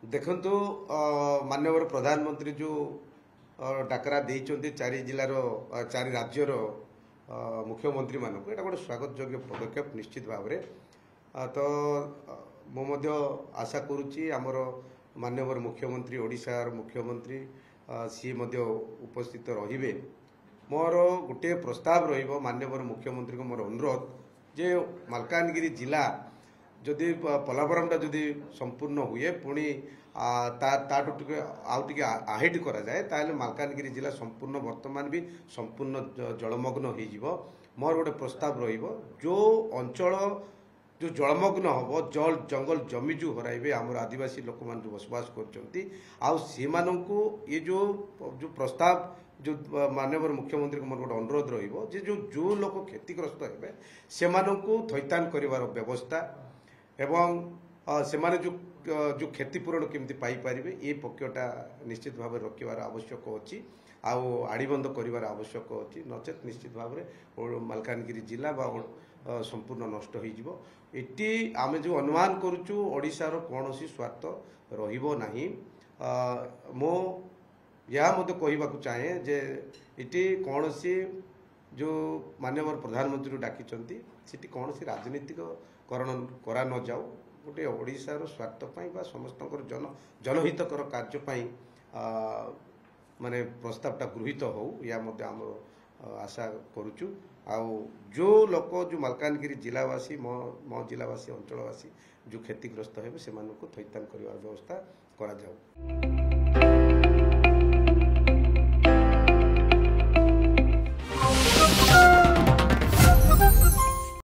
देखंतु माननीय प्रधानमंत्री जो डाकरा देइचंती चारि जिलार चारि राज्यर मुख्यमंत्री मानक एटा गोटे स्वागत योग्य पदक्षेप निश्चित भाव में तो मु आशा करुच्ची आमर माननीय मुख्यमंत्री ओडिशार मुख्यमंत्री सी उपस्थित रहिबे मोर गोटे प्रस्ताव रहिबो माननीय मुख्यमंत्री को मोर अनुरोध जे मालकानगिरी जिला जदि पलाब्रमटा जदि संपूर्ण हुए पुणी ताठू टे आउ टे आहेट करा जाए ताले मालकानगिरी जिला संपूर्ण वर्तमान भी संपूर्ण जलमग्न हो मोर गोटे प्रस्ताव रहिबो जो अंचल जो जलमग्न हम जल जंगल जमी जो हराइबे आमर आदिवासी लोक मान जो बसवास करछंती आउ सेमानंकु ये जो जो प्रस्ताव जो माननीय मुख्यमंत्री को मोर गोटे अनुरोध रहिबो जे जो जो लोक क्षतिग्रस्त हेबे सेमानंकु थैतान करिवार व्यवस्था एवं सेमाने जो जो क्षतिपूरण केमती पाई पारिबे ए पक्षटा निश्चित भाव रखिबार आवश्यक अछि आउ आड़ीबंद करिवार आवश्यक अछि नचेत निश्चित भाव में मालकानगिरी जिला बा संपूर्ण नष्ट हो जिवो एटी आमे जो अनुमान करूचु ओडिशार कोनोसी स्वार्थ रहिबो नाही मो या मते कहबाकू चाहे जे एटी कोनोसी जो माननीय प्रधानमंत्री डाकिचंती सेटी कोनोसी राजनीतिक करण करा न जाऊ गोटे ओडिशार स्वार्थ पाई बा समस्त जनहितकर कार्य पाई माने प्रस्तावटा गृहीत हो या मते आम आशा करुचु आउ जो लोक जो मालकानगिरी जिलावासी मो जिलावासी अंचलवासी जो क्षतिग्रस्त हेबे सेमानकु थैतान करिवार व्यवस्था करा जाऊ।